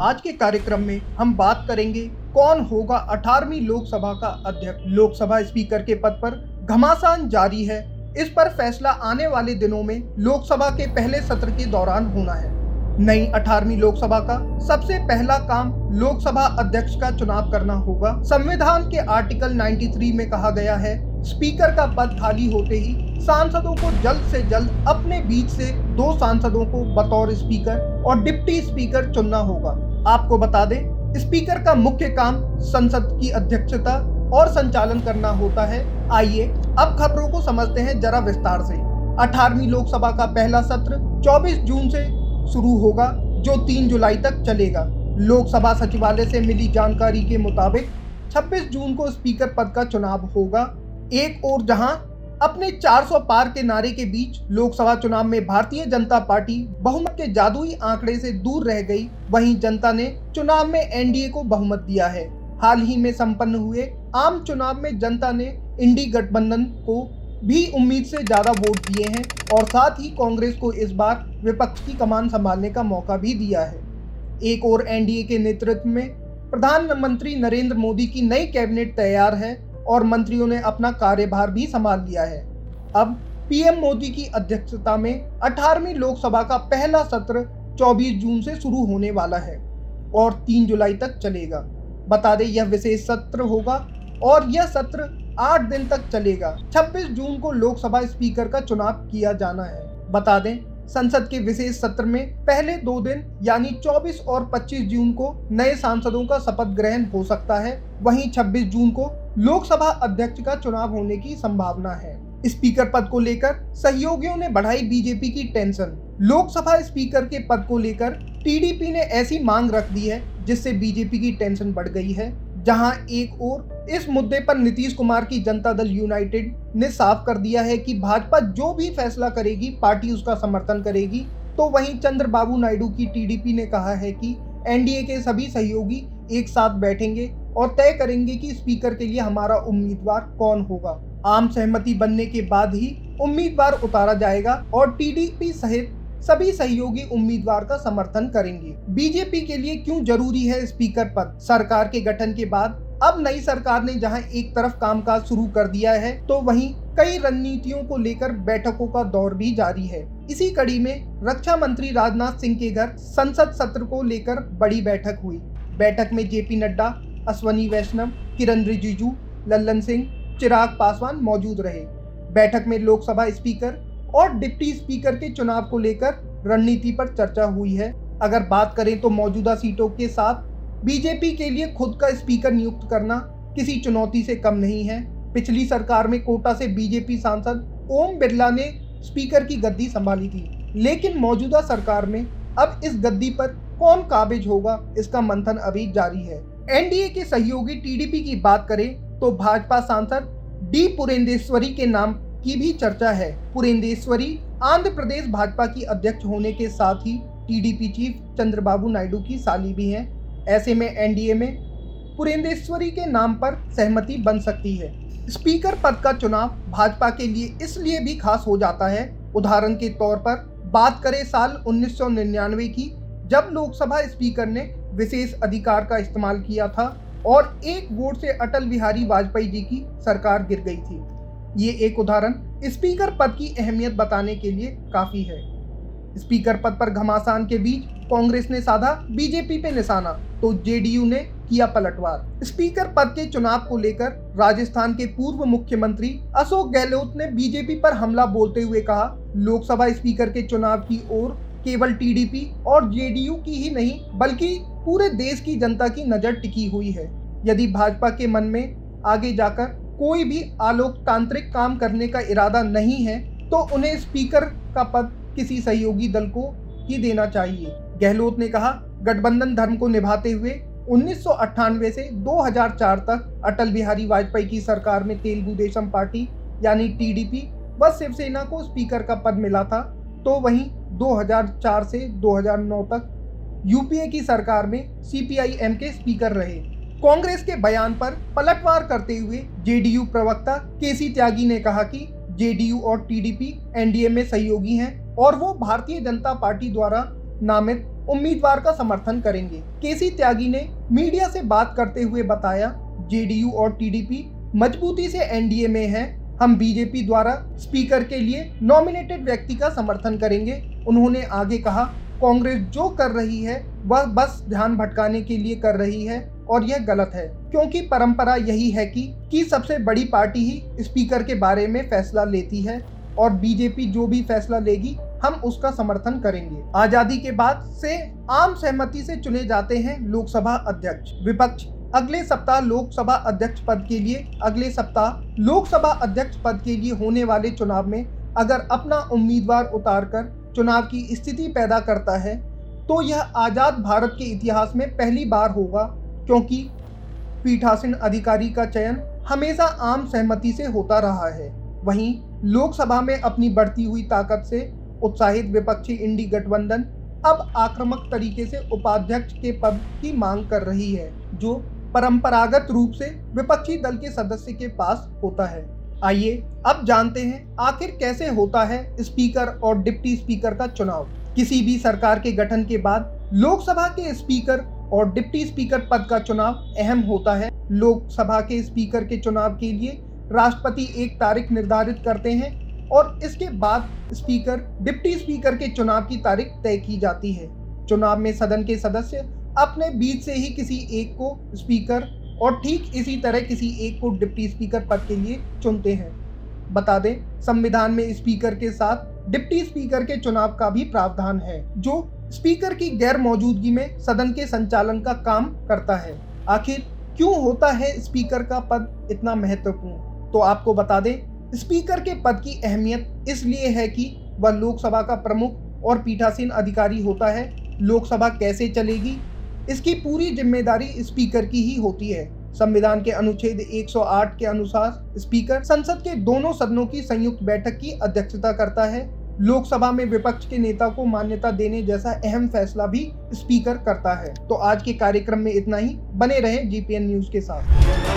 आज के कार्यक्रम में हम बात करेंगे कौन होगा 18वीं लोकसभा का अध्यक्ष। लोकसभा स्पीकर के पद पर घमासान जारी है। इस पर फैसला आने वाले दिनों में लोकसभा के पहले सत्र के दौरान होना है। नई 18वीं लोकसभा का सबसे पहला काम लोकसभा अध्यक्ष का चुनाव करना होगा। संविधान के आर्टिकल 93 में कहा गया है, स्पीकर का पद खाली होते ही सांसदों को जल्द से जल्द अपने बीच से 2 सांसदों को बतौर स्पीकर और डिप्टी स्पीकर चुनना होगा। आपको बता दें, स्पीकर का मुख्य काम संसद की अध्यक्षता और संचालन करना होता है। आइए अब खबरों को समझते हैं जरा विस्तार से। 18वीं लोकसभा का पहला सत्र 24 जून से शुरू होगा, जो 3 जुलाई तक चलेगा। लोकसभा सचिवालय से मिली जानकारी के मुताबिक 26 जून को स्पीकर पद का चुनाव होगा। एक ओर जहां अपने 400 पार के नारे के बीच लोकसभा चुनाव में भारतीय जनता पार्टी बहुमत के जादुई आंकड़े से दूर रह गई, वहीं जनता ने चुनाव में एनडीए को बहुमत दिया है। हाल ही में संपन्न हुए आम चुनाव में जनता ने इंडी गठबंधन को भी उम्मीद से ज्यादा वोट दिए हैं और साथ ही कांग्रेस को इस बार विपक्ष की कमान संभालने का मौका भी दिया है। एक और एनडीए के नेतृत्व में प्रधानमंत्री नरेंद्र मोदी की नई कैबिनेट तैयार है और मंत्रियों ने अपना कार्यभार भी संभाल लिया है। अब पीएम मोदी की अध्यक्षता में 18वीं लोकसभा का पहला सत्र 24 जून से शुरू होने वाला है और 3 जुलाई तक चलेगा। बता दें, यह विशेष सत्र होगा और यह सत्र 8 दिन तक चलेगा। 26 जून को लोकसभा स्पीकर का चुनाव किया जाना है। बता दें, संसद के विशेष सत्र में पहले 2 दिन यानी 24 और 25 जून को नए सांसदों का शपथ ग्रहण हो सकता है। वहीं 26 जून को लोकसभा अध्यक्ष का चुनाव होने की संभावना है। स्पीकर पद को लेकर सहयोगियों ने बढ़ाई बीजेपी की टेंशन। लोकसभा स्पीकर के पद को लेकर टीडीपी ने ऐसी मांग रख दी है जिससे बीजेपी की टेंशन बढ़ गई है। जहां एक ओर इस मुद्दे पर नीतीश कुमार की जनता दल यूनाइटेड ने साफ कर दिया है कि भाजपा जो भी फैसला करेगी पार्टी उसका समर्थन करेगी, तो वहीं चंद्रबाबू नायडू की टीडीपी ने कहा है कि एनडीए के सभी सहयोगी एक साथ बैठेंगे और तय करेंगे कि स्पीकर के लिए हमारा उम्मीदवार कौन होगा। आम सहमति बनने के बाद ही उम्मीदवार उतारा जाएगा और टीडीपी सहित सभी सहयोगी उम्मीदवार का समर्थन करेंगे। बीजेपी के लिए क्यों जरूरी है स्पीकर पद? सरकार के गठन के बाद अब नई सरकार ने जहां एक तरफ कामकाज शुरू कर दिया है, तो वहीं कई रणनीतियों को लेकर बैठकों का दौर भी जारी है। इसी कड़ी में रक्षा मंत्री राजनाथ सिंह के घर संसद सत्र को लेकर बड़ी बैठक हुई। बैठक में जेपी नड्डा, अश्वनी वैष्णव, किरण रिजिजू, लल्लन सिंह, चिराग पासवान मौजूद रहे। बैठक में लोकसभा स्पीकर और डिप्टी स्पीकर के चुनाव को लेकर रणनीति पर चर्चा हुई है। अगर बात करें तो मौजूदा सीटों के साथ बीजेपी के लिए खुद का स्पीकर नियुक्त करना किसी चुनौती से कम नहीं है। पिछली सरकार में कोटा से बीजेपी सांसद ओम बिरला ने स्पीकर की गद्दी संभाली थी, लेकिन मौजूदा सरकार में अब इस गद्दी पर कौन काबिज होगा, इसका मंथन अभी जारी है। एनडीए के सहयोगी टीडीपी की बात करें तो भाजपा सांसद डी पुरेंदेश्वरी के नाम की भी चर्चा है। पुरेंदेश्वरी आंध्र प्रदेश भाजपा की अध्यक्ष होने के साथ ही टीडीपी चीफ चंद्रबाबू नायडू की साली भी हैं। ऐसे में एनडीए में पुरेंदेश्वरी के नाम पर सहमति बन सकती है। स्पीकर पद का चुनाव भाजपा के लिए इसलिए भी खास हो जाता है। उदाहरण के तौर पर बात करें साल 1999 की, जब लोकसभा स्पीकर ने विशेष अधिकार का इस्तेमाल किया था और एक वोट से अटल बिहारी वाजपेयी जी की सरकार गिर गई थी। ये एक उदाहरण स्पीकर पद की अहमियत बताने के लिए काफी है। स्पीकर पद पर घमासान के बीच कांग्रेस ने साधा बीजेपी पे निशाना, तो जेडीयू ने किया पलटवार। स्पीकर पद के चुनाव को लेकर राजस्थान के पूर्व मुख्यमंत्री अशोक गहलोत ने बीजेपी पर हमला बोलते हुए कहा, लोकसभा स्पीकर के चुनाव की ओर केवल टीडीपी और जेडीयू की ही नहीं बल्कि पूरे देश की जनता की नजर टिकी हुई है। यदि भाजपा के मन में आगे जाकर कोई भी आलोकतांत्रिक काम करने का इरादा नहीं है, तो उन्हें स्पीकर का पद किसी सहयोगी दल को ही देना चाहिए। गहलोत ने कहा, गठबंधन धर्म को निभाते हुए 1998 से 2004 तक अटल बिहारी वाजपेयी की सरकार में तेलुगु देशम पार्टी यानी टीडीपी व शिवसेना को स्पीकर का पद मिला था, तो वहीं 2004 से 2009 तक यूपीए की सरकार में सीपीआईएम के स्पीकर रहे। कांग्रेस के बयान पर पलटवार करते हुए जेडीयू प्रवक्ता केसी त्यागी ने कहा कि जेडीयू और टीडीपी एनडीए में सहयोगी हैं और वो भारतीय जनता पार्टी द्वारा नामित उम्मीदवार का समर्थन करेंगे। केसी त्यागी ने मीडिया से बात करते हुए बताया, जेडीयू और टीडीपी मजबूती से एनडीए में है। हम बीजेपी द्वारा स्पीकर के लिए नॉमिनेटेड व्यक्ति का समर्थन करेंगे। उन्होंने आगे कहा, कांग्रेस जो कर रही है वह बस ध्यान भटकाने के लिए कर रही है और यह गलत है, क्योंकि परंपरा यही है कि सबसे बड़ी पार्टी ही स्पीकर के बारे में फैसला लेती है और बीजेपी जो भी फैसला लेगी हम उसका समर्थन करेंगे। आजादी के बाद से आम सहमति से चुने जाते हैं लोकसभा अध्यक्ष। विपक्ष अगले सप्ताह लोकसभा अध्यक्ष पद के लिए होने वाले चुनाव में अगर अपना उम्मीदवार उतारकर चुनाव की स्थिति पैदा करता है तो यह आजाद भारत के इतिहास में पहली बार होगा, क्योंकि पीठासीन अधिकारी का चयन हमेशा आम सहमति से होता रहा है। वहीं लोकसभा में अपनी बढ़ती हुई ताकत से उत्साहित विपक्षी इंडी गठबंधन अब आक्रामक तरीके से उपाध्यक्ष के पद की मांग कर रही है, जो परंपरागत रूप से विपक्षी दल के सदस्य के पास होता है। आइए अब जानते हैं आखिर कैसे होता है स्पीकर और डिप्टी स्पीकर का चुनाव। किसी भी सरकार के गठन के बाद लोकसभा के स्पीकर और डिप्टी स्पीकर पद का चुनाव अहम होता है। लोकसभा के स्पीकर के चुनाव के लिए राष्ट्रपति एक तारीख निर्धारित करते हैं और इसके बाद स्पीकर डिप्टी स्पीकर के चुनाव की तारीख तय की जाती है। चुनाव में सदन के सदस्य अपने बीच से ही किसी एक को स्पीकर और ठीक इसी तरह किसी एक को डिप्टी स्पीकर पद के लिए चुनते हैं। बता दें, संविधान में स्पीकर के साथ डिप्टी स्पीकर के चुनाव का भी प्रावधान है, जो स्पीकर की गैर मौजूदगी में सदन के संचालन का काम करता है। आखिर क्यों होता है स्पीकर का पद इतना महत्वपूर्ण? तो आपको बता दें, स्पीकर के पद की अहमियत इसलिए है कि वह लोकसभा का प्रमुख और पीठासीन अधिकारी होता है। लोकसभा कैसे चलेगी, इसकी पूरी जिम्मेदारी स्पीकर की ही होती है। संविधान के अनुच्छेद 108 के अनुसार स्पीकर संसद के दोनों सदनों की संयुक्त बैठक की अध्यक्षता करता है। लोकसभा में विपक्ष के नेता को मान्यता देने जैसा अहम फैसला भी स्पीकर करता है। तो आज के कार्यक्रम में इतना ही। बने रहें जीपीएन न्यूज के साथ।